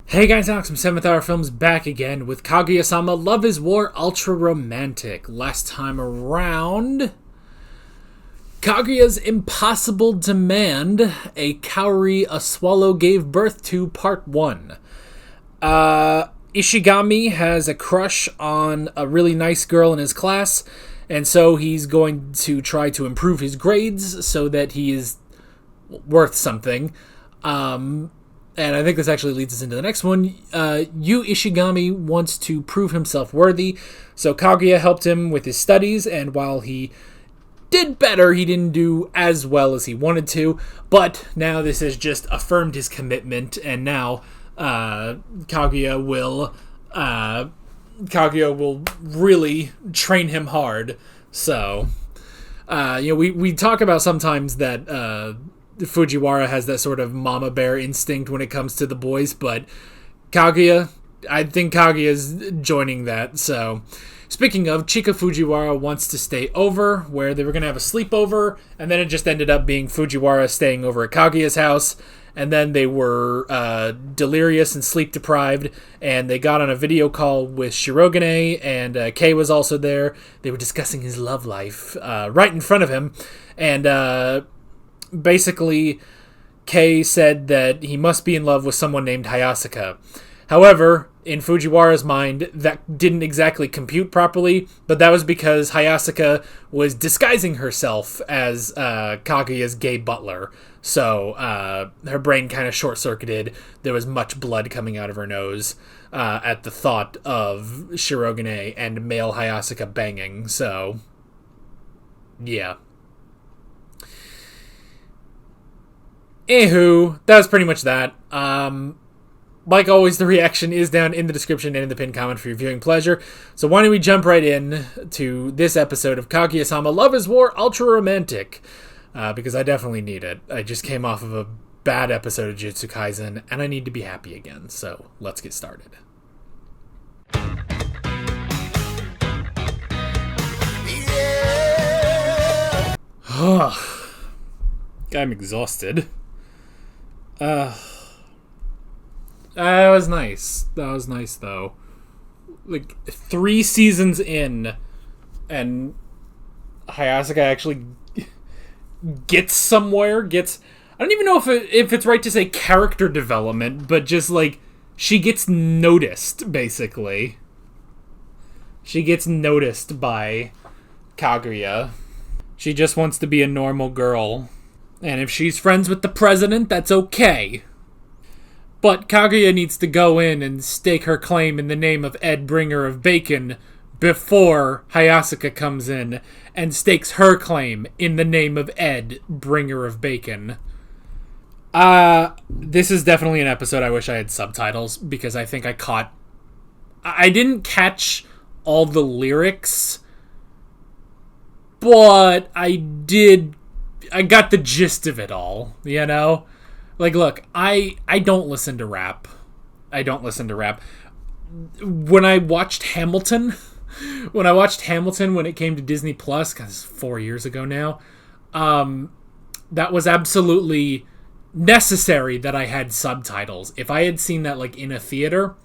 Hey guys, Alex from 7th Hour Films back again with Kaguya-Sama Love is War Ultra Romantic. Last time around, Kaguya's impossible demand, a cowrie a swallow gave birth to, part 1. Ishigami has a crush on a really nice girl in his class, and so he's going to try to improve his grades so that he is worth something. And I think this actually leads us into the next one. Yu Ishigami wants to prove himself worthy, so Kaguya helped him with his studies, and while he did better, he didn't do as well as he wanted to, but now this has just affirmed his commitment, and now Kaguya will really train him hard. So, we talk about sometimes that Fujiwara has that sort of mama bear instinct when it comes to the boys, but I think Kaguya's joining that. So, speaking of, Chika Fujiwara wants to stay over, where they were going to have a sleepover, and then it just ended up being Fujiwara staying over at Kaguya's house, and then they were delirious and sleep deprived, and they got on a video call with Shirogane, and Kei was also there. They were discussing his love life right in front of him, and basically, Kei said that he must be in love with someone named Hayasaka. However, in Fujiwara's mind, that didn't exactly compute properly, but that was because Hayasaka was disguising herself as Kaguya's gay butler. So, her brain kind of short-circuited. There was much blood coming out of her nose at the thought of Shirogane and male Hayasaka banging. So, yeah. Anywho, that was pretty much that. Like always, the reaction is down in the description and in the pinned comment for your viewing pleasure. So why don't we jump right in to this episode of Kaguya-Sama Love is War Ultra Romantic. Because I definitely need it. I just came off of a bad episode of Jujutsu Kaisen, and I need to be happy again. So let's get started. Yeah. I'm exhausted. That was nice. That was nice, though. Like, 3 seasons in, and Hayasaka actually gets somewhere. I don't even know if it's right to say character development, but just, like, she gets noticed, basically. She gets noticed by Kaguya. She just wants to be a normal girl. And if she's friends with the president, that's okay. But Kaguya needs to go in and stake her claim in the name of Ed Bringer of Bacon before Hayasaka comes in and stakes her claim in the name of Ed Bringer of Bacon. This is definitely an episode I wish I had subtitles, because I think I didn't catch all the lyrics, but I got the gist of it all, you know? Like, look, I don't listen to rap. When I watched Hamilton, when it came to Disney Plus, because it's 4 years ago now, that was absolutely necessary that I had subtitles. If I had seen that, like, in a theater,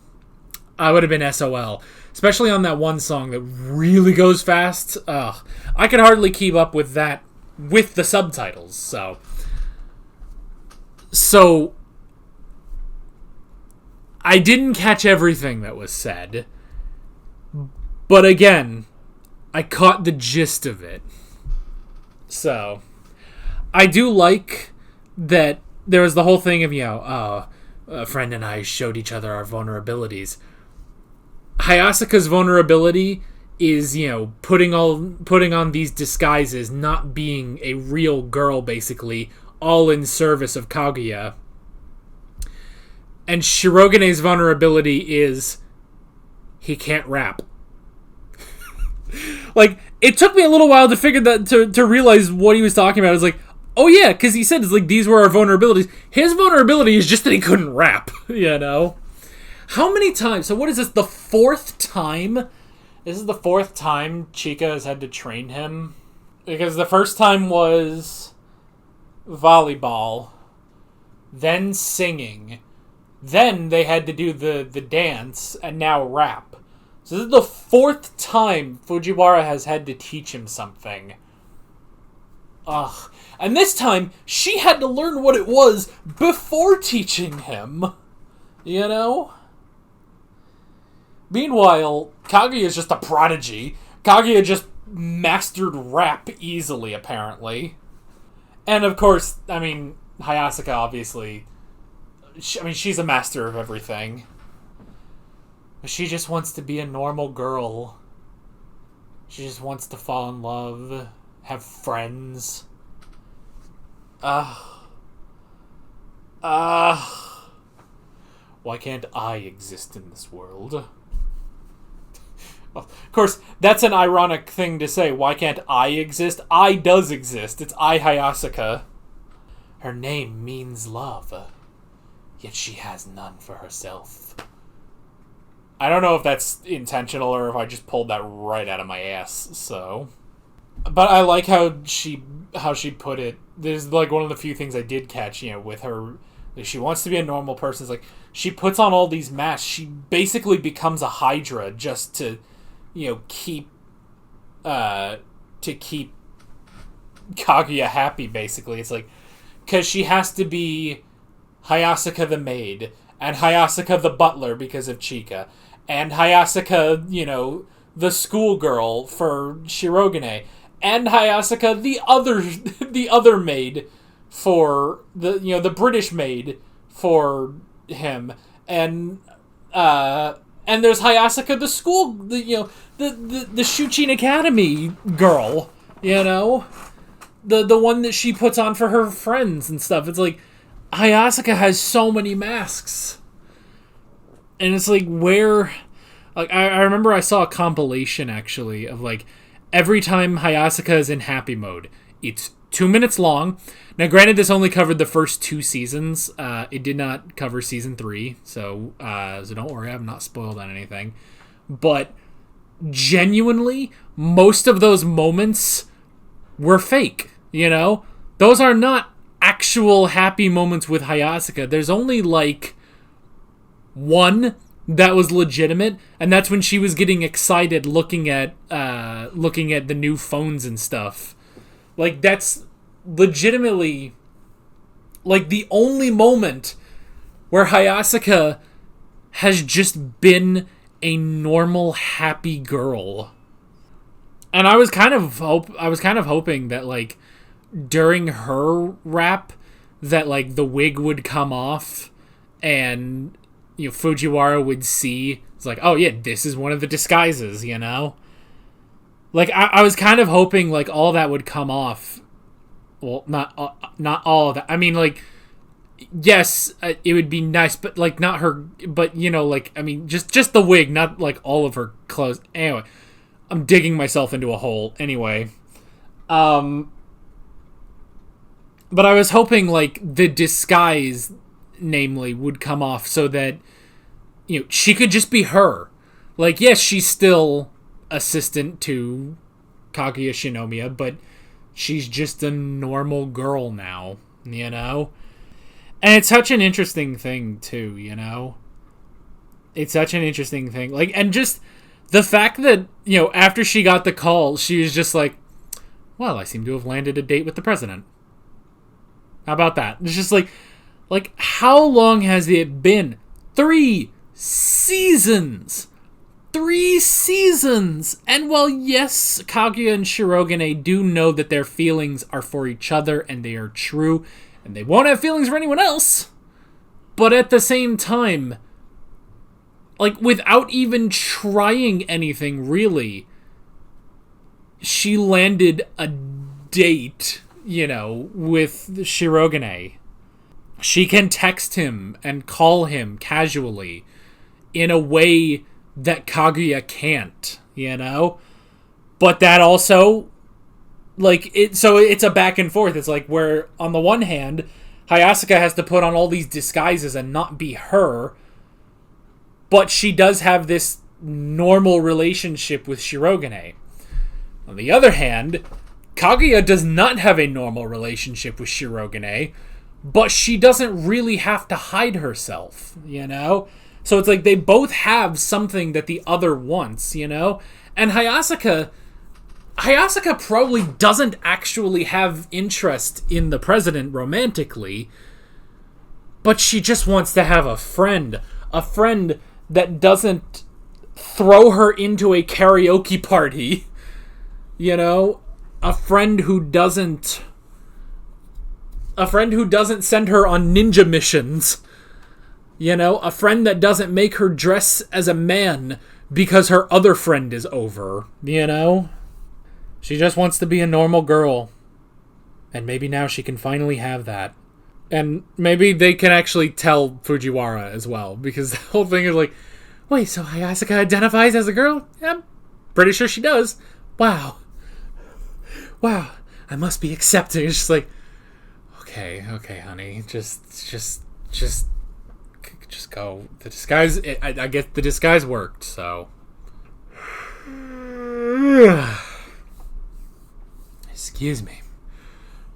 I would have been SOL. Especially on that one song that really goes fast. I could hardly keep up with that with the subtitles, so I didn't catch everything that was said, but again, I caught the gist of it. So I do like that there was the whole thing of, a friend and I showed each other our vulnerabilities. Hayasaka's vulnerability is, putting on these disguises, not being a real girl, basically, all in service of Kaguya. And Shirogane's vulnerability is he can't rap. Like, it took me a little while to figure that, to realize what he was talking about. It's like, oh yeah, because he said, it's like, these were our vulnerabilities. His vulnerability is just that he couldn't rap, How many times? So what is this, the 4th time? This is the 4th time Chika has had to train him. Because the first time was volleyball, then singing, Then they had to do the dance, and now rap. So this is the 4th time Fujiwara has had to teach him something. Ugh. And this time, she had to learn what it was before teaching him. You know? Meanwhile, Kaguya is just a prodigy. Kaguya just mastered rap easily, apparently. And of course, I mean, Hayasaka, obviously... she's a master of everything. She just wants to be a normal girl. She just wants to fall in love, have friends. Why can't I exist in this world? Well, of course, that's an ironic thing to say. Why can't I exist? I does exist. It's I, Hayasaka. Her name means love, yet she has none for herself. I don't know if that's intentional or if I just pulled that right out of my ass, so... But I like how she put it. There's like one of the few things I did catch, with her. She wants to be a normal person. It's like she puts on all these masks. She basically becomes a Hydra just to, keep Kaguya happy. Basically, it's like because she has to be Hayasaka the maid and Hayasaka the butler because of Chika, and Hayasaka, the schoolgirl for Shirogane. And Hayasaka, the other maid for the British maid for him, and there's Hayasaka, the school, the Shuchin Academy girl, the one that she puts on for her friends and stuff. It's like Hayasaka has so many masks, and it's like where, like I remember I saw a compilation actually of like. Every time Hayasaka is in happy mode, it's 2 minutes long. Now, granted, this only covered the first 2 seasons. It did not cover season 3, so don't worry, I've not spoiled on anything. But genuinely, most of those moments were fake. Those are not actual happy moments with Hayasaka. There's only like one that was legitimate, and that's when she was getting excited looking at the new phones and stuff. Like, that's legitimately like the only moment where Hayasaka has just been a normal happy girl. And I was kind of hoping that like during her rap that like the wig would come off and Fujiwara would see, it's like, oh yeah, this is one of the disguises, Like, I was kind of hoping, like, all that would come off. Well, not all of that. I mean, like, yes, it would be nice, but, like, not her, but, like, I mean, just the wig, not, like, all of her clothes. Anyway, I'm digging myself into a hole. Anyway. But I was hoping, like, the disguise... namely, would come off so that, she could just be her. Like, yes, she's still assistant to Kaguya Shinomiya, but she's just a normal girl now, And it's such an interesting thing, too, It's such an interesting thing. Like, and just the fact that, after she got the call, she was just like, well, I seem to have landed a date with the president. How about that? It's just like, how long has it been? 3 seasons! 3 seasons! And while, yes, Kaguya and Shirogane do know that their feelings are for each other and they are true, and they won't have feelings for anyone else, but at the same time, like, without even trying anything, really, she landed a date, with Shirogane. She can text him and call him casually in a way that Kaguya can't, But that also, like, so it's a back and forth. It's like where, on the one hand, Hayasaka has to put on all these disguises and not be her, but she does have this normal relationship with Shirogane. On the other hand, Kaguya does not have a normal relationship with Shirogane, but she doesn't really have to hide herself, So it's like they both have something that the other wants, And Hayasaka probably doesn't actually have interest in the president romantically, but she just wants to have a friend that doesn't throw her into a karaoke party, a friend who doesn't send her on ninja missions, a friend that doesn't make her dress as a man because her other friend is over, She just wants to be a normal girl. And maybe now she can finally have that. And maybe they can actually tell Fujiwara as well, because the whole thing is like, wait, so Hayasaka identifies as a girl? Yeah, I'm pretty sure she does. Wow, I must be accepting. It's just like, okay, honey, just go. The disguise, I guess the disguise worked, so. Excuse me.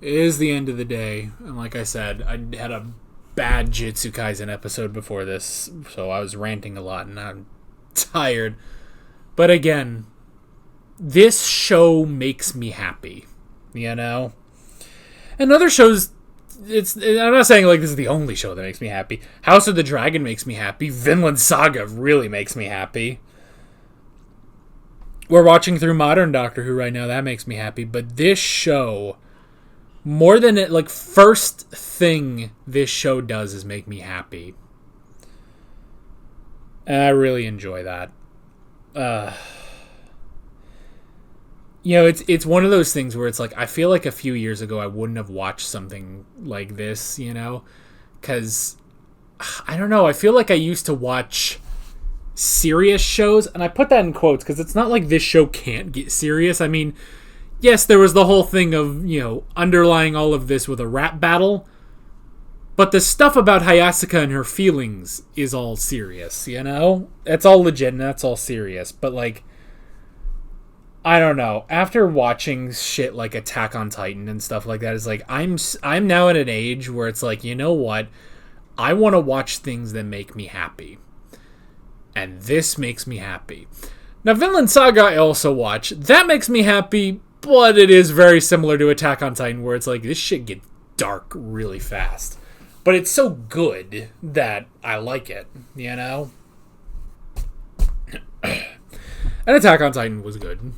It is the end of the day, and like I said, I had a bad Jujutsu Kaisen episode before this, so I was ranting a lot, and I'm tired. But again, this show makes me happy, And other shows, I'm not saying like this is the only show that makes me happy. House of the Dragon makes me happy. Vinland Saga really makes me happy. We're watching through Modern Doctor Who right now. That makes me happy. But this show, more than it, like, first thing this show does is make me happy. And I really enjoy that. It's one of those things where it's like, I feel like a few years ago I wouldn't have watched something like this, Because, I don't know, I feel like I used to watch serious shows, and I put that in quotes because it's not like this show can't get serious. I mean, yes, there was the whole thing of, underlying all of this with a rap battle, but the stuff about Hayasaka and her feelings is all serious, It's all legit and that's all serious, but like, I don't know. After watching shit like Attack on Titan and stuff like that, it's like, I'm now at an age where it's like, you know what? I want to watch things that make me happy. And this makes me happy. Now, Vinland Saga I also watch. That makes me happy, but it is very similar to Attack on Titan, where it's like, this shit gets dark really fast. But it's so good that I like it, And Attack on Titan was good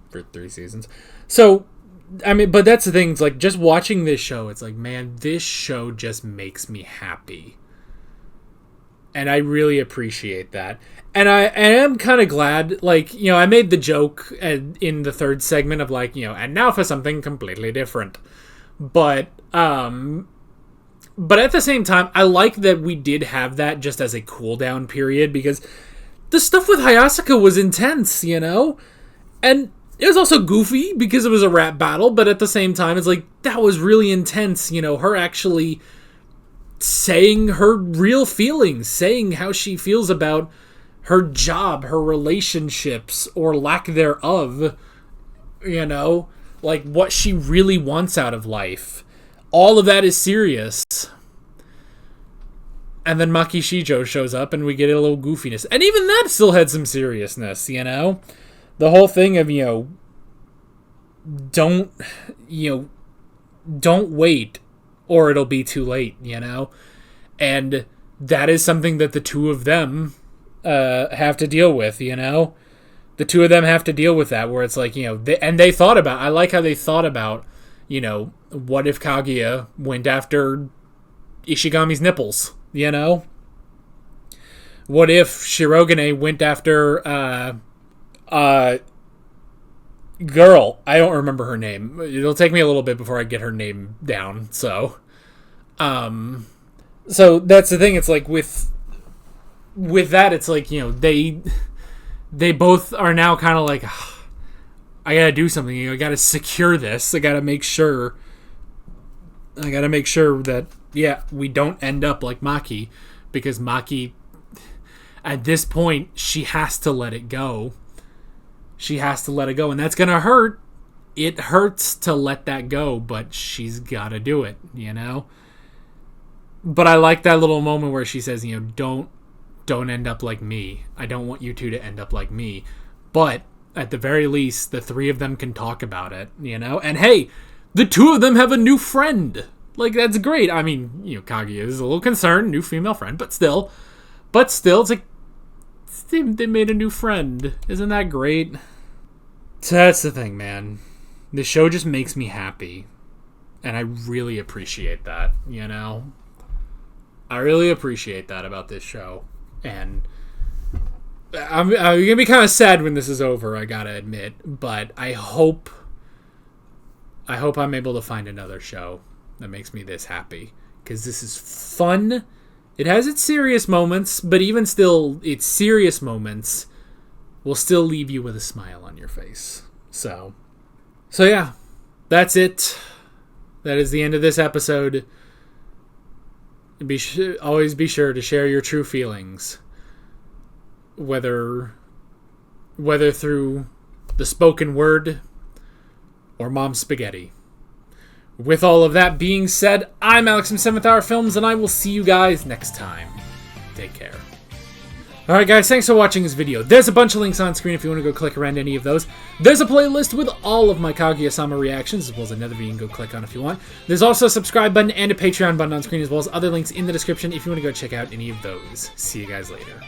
for 3 seasons. So, I mean, but that's the thing. It's like, just watching this show, it's like, man, this show just makes me happy. And I really appreciate that. And I am kind of glad, like, I made the joke in the third segment of like, and now for something completely different. But at the same time, I like that we did have that just as a cool down period, because the stuff with Hayasaka was intense, And it was also goofy because it was a rap battle, but at the same time, it's like, that was really intense, her actually saying her real feelings, saying how she feels about her job, her relationships, or lack thereof, like what she really wants out of life. All of that is serious. And then Maki Shijo shows up and we get a little goofiness. And even that still had some seriousness, The whole thing of, don't wait or it'll be too late, And that is something that the two of them have to deal with, The two of them have to deal with that, where it's like, they thought about, I like how they thought about, what if Kaguya went after Ishigami's nipples, What if Shirogane went after, girl, I don't remember her name. It'll take me a little bit before I get her name down, so that's the thing. It's like with that, it's like, they both are now kind of like, I gotta do something. I gotta secure this. I gotta make sure that, yeah, we don't end up like Maki, because Maki, at this point, she has to let it go. She has to let it go, and that's gonna hurt. It hurts to let that go, but she's gotta do it, But I like that little moment where she says, don't end up like me. I don't want you two to end up like me. But at the very least, the three of them can talk about it, And hey, the two of them have a new friend. Like, that's great. I mean, Kaguya is a little concerned, new female friend, but still, it's like, they made a new friend. Isn't that great? So that's the thing, man. The show just makes me happy. And I really appreciate that, I really appreciate that about this show. And I'm going to be kind of sad when this is over, I gotta admit. But I hope I'm able to find another show that makes me this happy. Because this is fun. It has its serious moments, but even still, its serious moments will still leave you with a smile on your face. So yeah, that's it. That is the end of this episode. Always be sure to share your true feelings, whether through the spoken word or mom's spaghetti. With all of that being said, I'm Alex from 7th Hour Films, and I will see you guys next time. Take care. Alright guys, thanks for watching this video. There's a bunch of links on screen if you want to go click around any of those. There's a playlist with all of my Kaguya-Sama reactions, as well as another video you can go click on if you want. There's also a subscribe button and a Patreon button on screen, as well as other links in the description if you want to go check out any of those. See you guys later.